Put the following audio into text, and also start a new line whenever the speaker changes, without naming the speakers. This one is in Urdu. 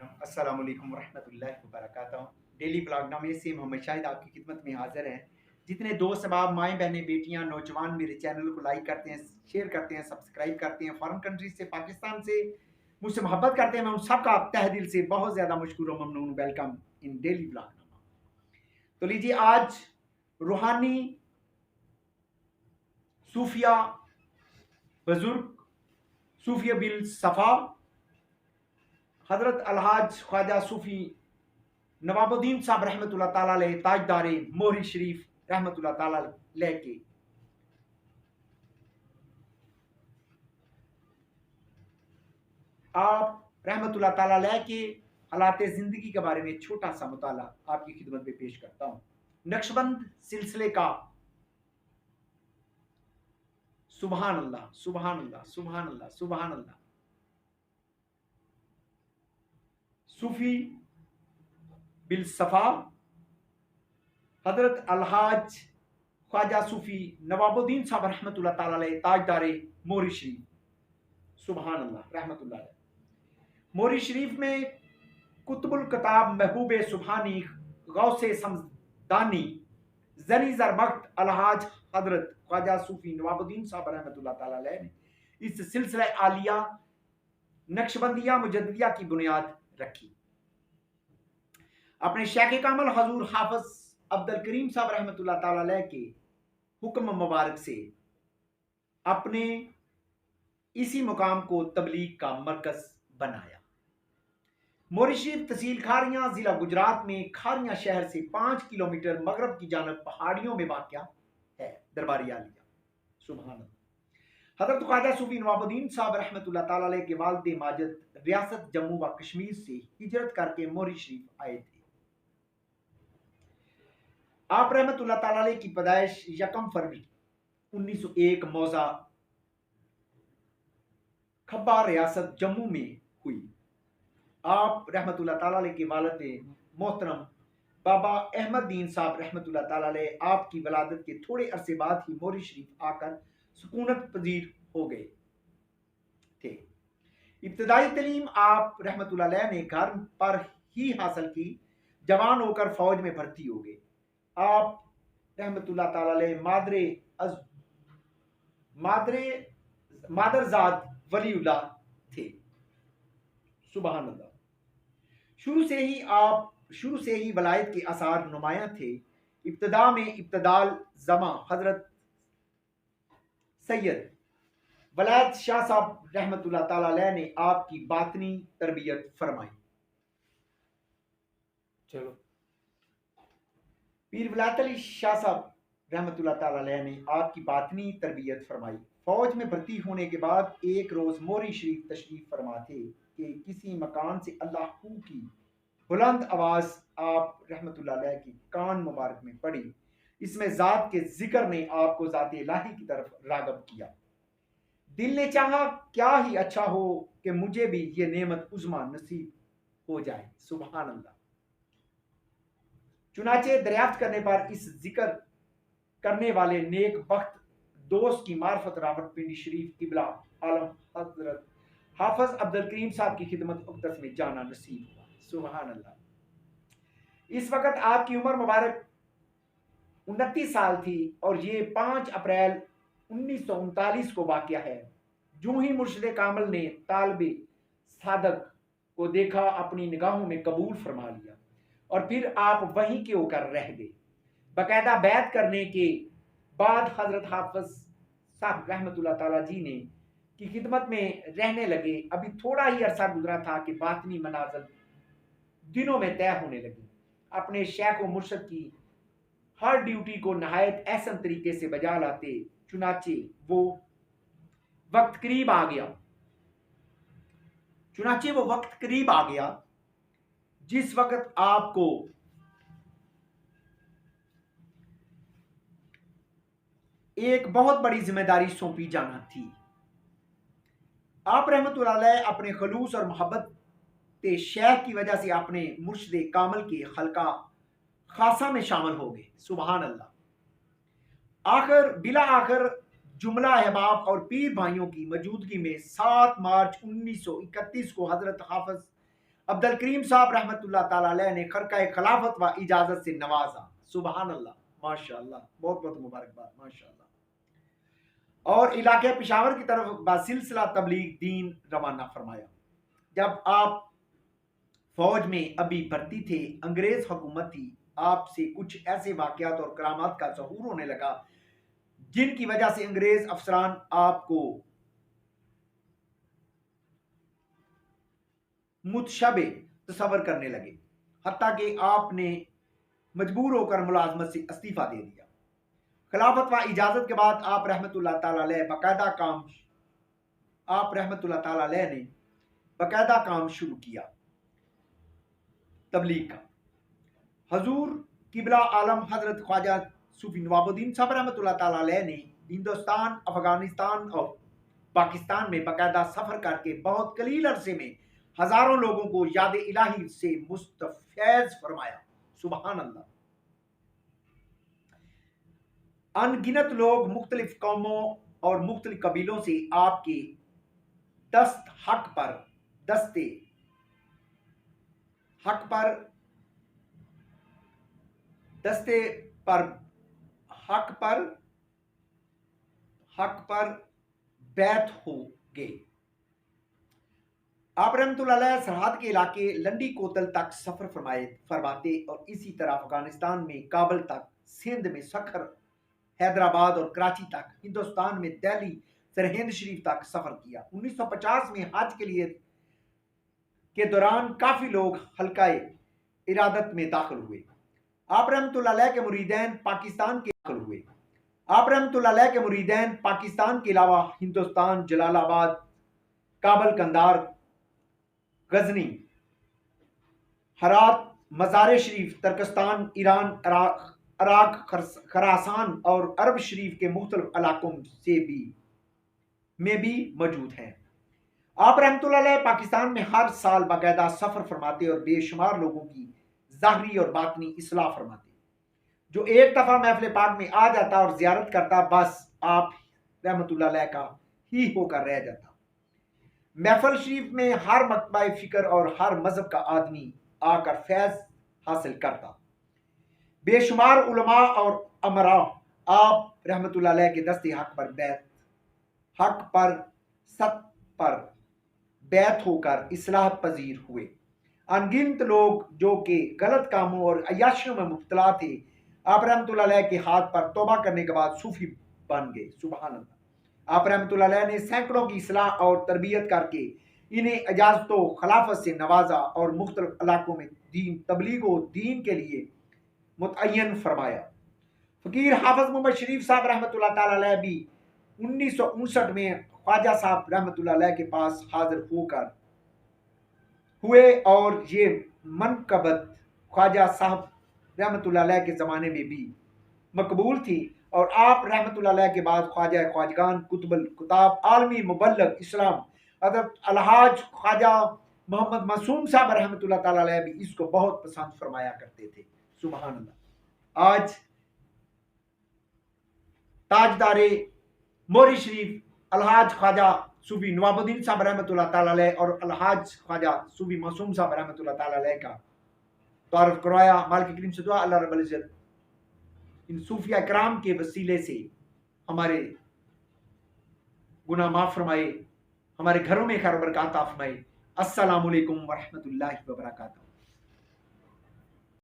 السلام علیکم ورحمۃ اللہ وبرکاتہ۔ ڈیلی بلاگ نامے سے محمد شاہد آپ کی خدمت میں حاضر ہیں۔ جتنے دوست احباب، مائیں بہنیں، بیٹیاں، نوجوان میرے چینل کو لائک کرتے ہیں، شیئر کرتے ہیں، سبسکرائب کرتے ہیں، فارن کنٹریز سے، پاکستان سے مجھ سے محبت کرتے ہیں، میں ان سب کا تہ دل سے بہت زیادہ مشکور و ممنون۔ ویلکم ان ڈیلی بلاگ نامہ۔ تو لیجیے آج روحانی صوفیہ بزرگ صوفیہ بل صفا حضرت الحاج خواجہ صوفی نواب الدین صاحب رحمۃ اللہ تعالیٰ علیہ تاجدار موہری شریف رحمۃ اللہ تعالیٰ علیہ کے آپ رحمۃ اللہ تعالیٰ علیہ کے حالات زندگی کے بارے میں چھوٹا سا مطالعہ آپ کی خدمت میں پیش کرتا ہوں۔ نقشبند سلسلے کا سبحان اللہ سبحان اللہ سبحان اللہ سبحان اللہ صوفی بل صفا حضرت الحاج خواجہ صوفی نواب الدین صاحب رحمۃ اللہ تعالیٰ علیہ تاجدار موہری شریف سبحان اللہ رحمۃ اللہ علیہ۔ موہری شریف میں کتب الکتاب محبوب سبحانی غوث سمدانی زنی زربخت الحاج حضرت خواجہ صوفی نواب الدین صاحب رحمۃ اللہ تعالیٰ علیہ نے اس سلسلہ عالیہ نقشبندیہ مجددیہ کی بنیاد رکھی۔ اپنے شیخ کامل حضور حافظ عبد الکریم صاحب رحمۃ اللہ تعالیٰ علیہ کے حکم مبارک سے اپنے اسی مقام کو تبلیغ کا مرکز بنایا۔ موہری شریف تحصیل کھاریاں ضلع گجرات میں کھاریاں شہر سے 5 کلومیٹر مغرب کی جانب پہاڑیوں میں واقع ہے۔ درباری عالیہ سبحان اللہ۔ حضرت خواجہ صوفی نواب الدین صاحب رحمۃ اللہ تعالیٰ علیہ کے والد ماجد ریاست جموں و کشمیر سے ہجرت کر کے موہری شریف آئے تھے۔ آپ رحمۃ اللہ تعالیٰ علیہ کی پیدائش 1 فروری 1901 موضع کھبا ریاست جموں میں ہوئی۔ آپ رحمۃ اللہ تعالیٰ علیہ کے والد محترم بابا احمد دین صاحب رحمۃ اللہ تعالیٰ علیہ آپ کی ولادت کے تھوڑے عرصے بعد ہی موہری شریف آ کر سکونت پذیر ہو گئے تھے۔ ابتدائی تعلیم آپ رحمۃ اللہ علیہ نے گھر پر ہی حاصل کی۔ جوان ہو کر فوج میں بھرتی ہو گئے۔ آپ رحمۃ اللہ تعالیٰ علیہ مادرزاد ولی اللہ تھے سبحان اللہ۔ شروع سے ہی ولایت کے آثار نمایاں تھے۔ ابتدا میں ابتدال زماں حضرت سید ولایت شاہ صاحب رحمۃ اللہ تعالیٰ علیہ نے آپ کی باطنی تربیت فرمائی۔ چلو پیر ولایت علی شاہ صاحب رحمۃ اللہ تعالیٰ علیہ نے آپ کی باطنی تربیت فرمائی۔ فوج میں بھرتی ہونے کے بعد ایک روز موہری شریف تشریف فرما تھے کہ کسی مکان سے اللہ ہو کی بلند آواز آپ رحمۃ اللہ علیہ کی کان مبارک میں پڑی۔ اس میں ذات کے ذکر نے آپ کو ذات الہی کی طرف راغب کیا۔ دل نے چاہا کیا ہی اچھا ہو کہ مجھے بھی یہ نعمت عظمیٰ نصیب ہو جائے سبحان اللہ۔ چنانچہ دریافت کرنے پر اس ذکر کرنے والے نیک بخت دوست کی معرفت راوٹ پنڈی شریف قبلہ عالم حضرت حافظ عبد الکریم صاحب کی خدمت اقدس میں جانا نصیب ہوا سبحان اللہ۔ اس وقت آپ کی عمر مبارک 29 سال تھی اور یہ 5 اپریل 1939 کو واقعہ ہے۔ جو ہی مرشد کامل نے طالب صادق کو دیکھا اپنی نگاہوں میں قبول فرما لیا اور پھر آپ وہیں کے ہو کر رہ گئے۔ باقاعدہ بیعت کرنے کے بعد حضرت حافظ صاحب رحمۃ اللہ تعالیٰ جی نے کی خدمت میں رہنے لگے۔ ابھی تھوڑا ہی عرصہ گزرا تھا کہ باطنی منازل دنوں میں طے ہونے لگی۔ اپنے شیخ و مرشد کی ہر ڈیوٹی کو نہایت احسن طریقے سے بجا لاتے۔ چنانچہ وہ وقت قریب آ گیا جس وقت آپ کو ایک بہت بڑی ذمہ داری سونپی جانا تھی۔ آپ رحمۃ اللہ علیہ اپنے خلوص اور محبت شیخ کی وجہ سے اپنے مرشد کامل کے حلقہ خاصہ میں شامل ہو گئے سبحان اللہ۔ بلا آخر جملہ احباب اور پیر بھائیوں کی موجودگی میں 7 مارچ 1931 کو حضرت حافظ عبد الکریم صاحب رحمۃ اللہ تعالی علیہ نے خرقہ خلافت و اجازت سے نوازا. سبحان اللہ، ماشاء اللہ، بہت بہت مبارکباد، ماشاء اللہ. اور علاقہ پشاور کی طرف بسلسلہ تبلیغ دین روانہ فرمایا. جب آپ فوج میں ابھی بھرتی تھے، انگریز حکومت تھی، آپ سے کچھ ایسے واقعات اور کرامات کا ظہور ہونے لگا جن کی وجہ سے انگریز افسران آپ کو متشبہ تصور کرنے لگے، حتیٰ کہ آپ نے مجبور ہو کر ملازمت سے استعفیٰ دے دیا. خلافت و اجازت کے بعد آپ رحمۃ اللہ تعالی علیہ نے باقاعدہ کام شروع کیا تبلیغ کا. حضور قبلہ عالم حضرت خواجہ صوفی نواب الدین صاحب رحمۃ اللہ تعالی علیہ نے ہندوستان، افغانستان اور پاکستان میں باقاعدہ سفر کر کے بہت قلیل عرصے میں ہزاروں لوگوں کو یاد الہی سے مستفیض فرمایا. سبحان اللہ. ان گنت لوگ مختلف قوموں اور مختلف قبیلوں سے آپ کے حق پر بیعت ہو گئے. آپ رحمۃ اللہ علیہ سرحد کے علاقے لنڈی کوتل تک سفر فرماتے اور اسی طرح افغانستان میں کابل تک، سندھ میں سکھر، حیدرآباد اور کراچی تک، ہندوستان میں دہلی سرہند شریف تک سفر کیا. 1950 میں حج کے دوران کافی لوگ حلقہ ارادت میں داخل ہوئے. آپ رحمۃ اللہ علیہ کے مریدین پاکستان کے علاوہ ہندوستان، جلال آباد، کابل، قندھار، غزنی، ہرات، مزار شریف، ترکستان، ایران، عراق، خراسان اور عرب شریف کے مختلف علاقوں میں بھی موجود ہیں. آپ رحمۃ اللہ علیہ پاکستان میں ہر سال باقاعدہ سفر فرماتے اور بے شمار لوگوں کی ظاہری اور باطنی اصلاح فرماتے. جو ایک دفعہ محفل پاک میں آ جاتا اور زیارت کرتا، بس آپ رحمۃ اللہ علیہ کا ہی ہو کر رہ جاتا. محفل شریف میں ہر مکتبہ فکر اور ہر مذہب کا آدمی آ کر فیض حاصل کرتا. بے شمار علماء اور امراء آپ رحمۃ اللہ علیہ کے دست حق پر ست پر بیعت ہو کر اصلاح پذیر ہوئے. انگنت لوگ جو کہ غلط کاموں اور عیاشیوں میں مبتلا تھے، آپ رحمۃ اللہ علیہ کے ہاتھ پر توبہ کرنے کے بعد صوفی بن گئے. سبحان اللہ. آپ رحمۃ اللہ علیہ نے سینکڑوں کی اصلاح اور تربیت کر کے انہیں اجازت و خلافت سے نوازا اور مختلف علاقوں میں تبلیغ و دین کے لیے متعین فرمایا. فقیر حافظ محمد شریف صاحب رحمۃ اللہ تعالی علیہ بھی 1959 میں خواجہ صاحب رحمۃ اللہ علیہ کے پاس حاضر ہوئے اور یہ منقبت خواجہ صاحب رحمۃ اللہ علیہ کے زمانے میں بھی مقبول تھی، اور آپ رحمۃ اللہ علیہ کے بعد خواجہ خواجگان، قطب القطاب، عالمی مبلغ اسلام حضرت الحاج خواجہ محمد معصوم صاحب رحمۃ اللہ تعالی علیہ بھی اس کو بہت پسند فرمایا کرتے تھے. سبحان اللہ. آج تاجدار موری شریف الحاج خواجہ صوفی نواب الدین صاحب رحمۃ اللہ تعالی علیہ اور الحاج خواجہ صوفی معصوم صاحب رحمۃ اللہ تعالی علیہ کا تعارف کروایا. مالک کریم سے دعا اللہ رب العزت ان صوفیہ کرام کے وسیلے سے ہمارے گناہ معاف فرمائے، ہمارے گھروں میں خیر و برکات عطا فرمائے. السلام علیکم ورحمۃ اللہ وبرکاتہ.